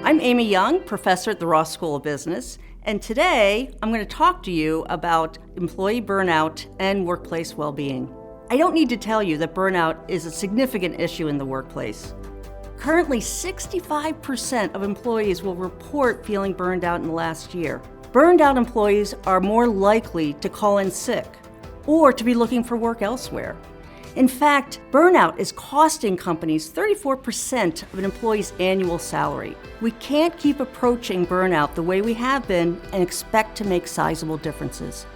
I'm Amy Young, professor at the Ross School of Business, and today I'm going to talk to you about employee burnout and workplace well-being. I don't need to tell you that burnout is a significant issue in the workplace. Currently, 65% of employees will report feeling burned out in the last year. Burned out employees are more likely to call in sick or to be looking for work elsewhere. In fact, burnout is costing companies 34% of an employee's annual salary. We can't keep approaching burnout the way we have been and expect to make sizable differences.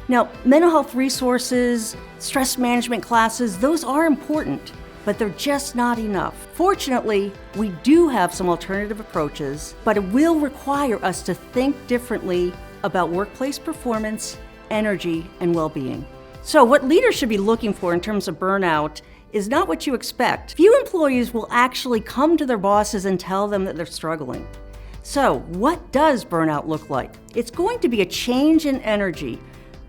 Now, mental health resources, stress management classes, those are important, but they're just not enough. Fortunately, we do have some alternative approaches, but it will require us to think differently about workplace performance, energy, and well-being. So what leaders should be looking for in terms of burnout is not what you expect. Few employees will actually come to their bosses and tell them that they're struggling. So what does burnout look like? It's going to be a change in energy,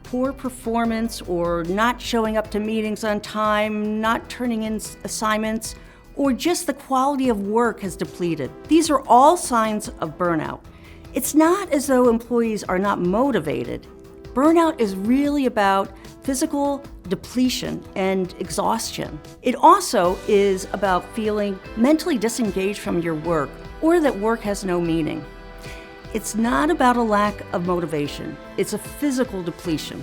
poor performance, or not showing up to meetings on time, not turning in assignments, or just the quality of work has depleted. These are all signs of burnout. It's not as though employees are not motivated. Burnout is really about physical depletion and exhaustion. It also is about feeling mentally disengaged from your work or that work has no meaning. It's not about a lack of motivation. It's a physical depletion.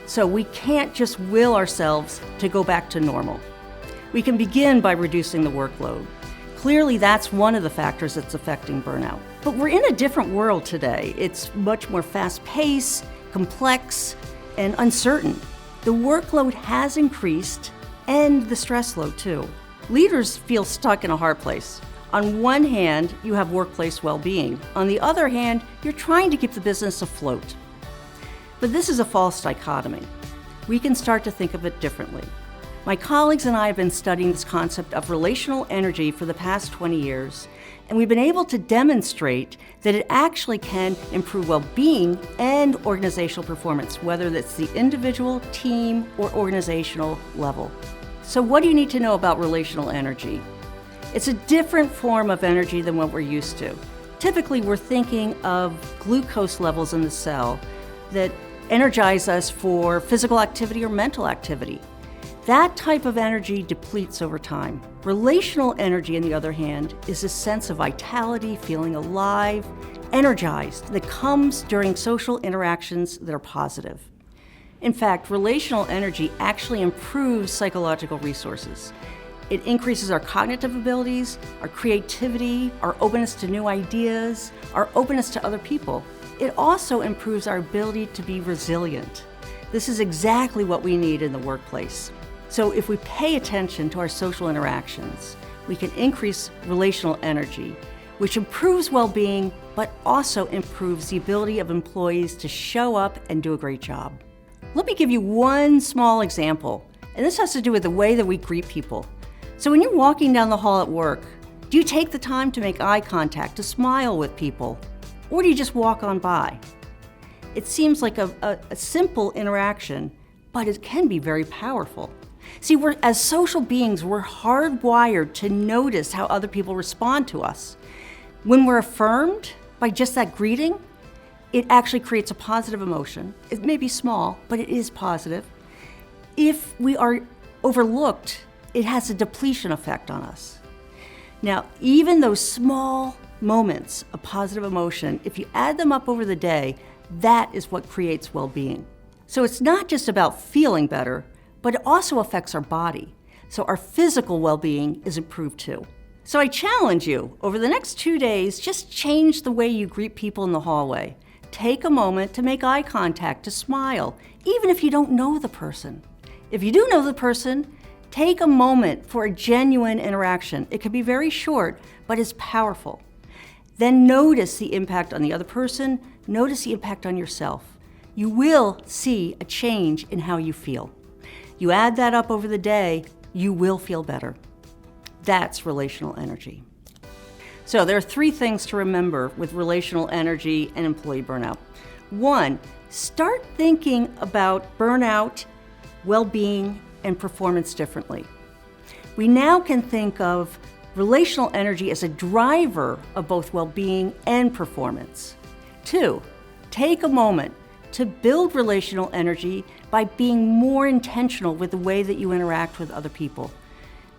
So we can't just will ourselves to go back to normal. We can begin by reducing the workload. Clearly, that's one of the factors that's affecting burnout. But we're in a different world today. It's much more fast-paced, complex, and uncertain. The workload has increased and the stress load too. Leaders feel stuck in a hard place. On one hand, you have workplace well-being. On the other hand, you're trying to keep the business afloat. But this is a false dichotomy. We can start to think of it differently. My colleagues and I have been studying this concept of relational energy for the past 20 years, and we've been able to demonstrate that it actually can improve well-being and organizational performance, whether that's the individual, team, or organizational level. So what do you need to know about relational energy? It's a different form of energy than what we're used to. Typically, we're thinking of glucose levels in the cell that energize us for physical activity or mental activity. That type of energy depletes over time. Relational energy, on the other hand, is a sense of vitality, feeling alive, energized, that comes during social interactions that are positive. In fact, relational energy actually improves psychological resources. It increases our cognitive abilities, our creativity, our openness to new ideas, our openness to other people. It also improves our ability to be resilient. This is exactly what we need in the workplace. So if we pay attention to our social interactions, we can increase relational energy, which improves well-being, but also improves the ability of employees to show up and do a great job. Let me give you one small example, and this has to do with the way that we greet people. So when you're walking down the hall at work, do you take the time to make eye contact, to smile with people, or do you just walk on by? It seems like a simple interaction, but it can be very powerful. See, as social beings, we're hardwired to notice how other people respond to us. When we're affirmed by just that greeting, it actually creates a positive emotion. It may be small, but it is positive. If we are overlooked, it has a depletion effect on us. Now, even those small moments of positive emotion, if you add them up over the day, that is what creates well-being. So it's not just about feeling better, but it also affects our body. So our physical well-being is improved too. So I challenge you, over the next 2 days, just change the way you greet people in the hallway. Take a moment to make eye contact, to smile, even if you don't know the person. If you do know the person, take a moment for a genuine interaction. It can be very short, but it's powerful. Then notice the impact on the other person, notice the impact on yourself. You will see a change in how you feel. You add that up over the day, you will feel better. That's relational energy. So there are 3 things to remember with relational energy and employee burnout. 1, start thinking about burnout, well-being, and performance differently. We now can think of Relational energy is a driver of both well-being and performance. 2, take a moment to build relational energy by being more intentional with the way that you interact with other people.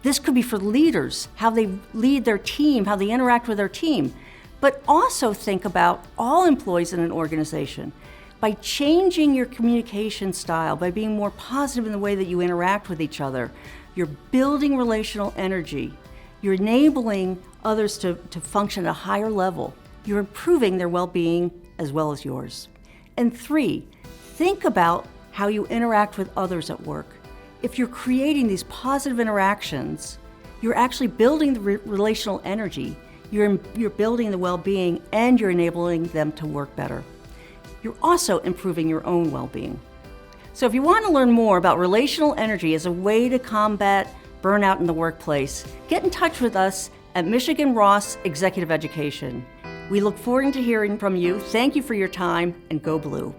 This could be for leaders, how they lead their team, how they interact with their team, but also think about all employees in an organization. By changing your communication style, by being more positive in the way that you interact with each other, you're building relational energy. You're enabling others to function at a higher level. You're improving their well-being as well as yours. And 3, think about how you interact with others at work. If you're creating these positive interactions, you're actually building the relational energy, you're building the well-being, and you're enabling them to work better. You're also improving your own well-being. So if you want to learn more about relational energy as a way to combat burnout in the workplace, get in touch with us at Michigan Ross Executive Education. We look forward to hearing from you. Thank you for your time, and go Blue.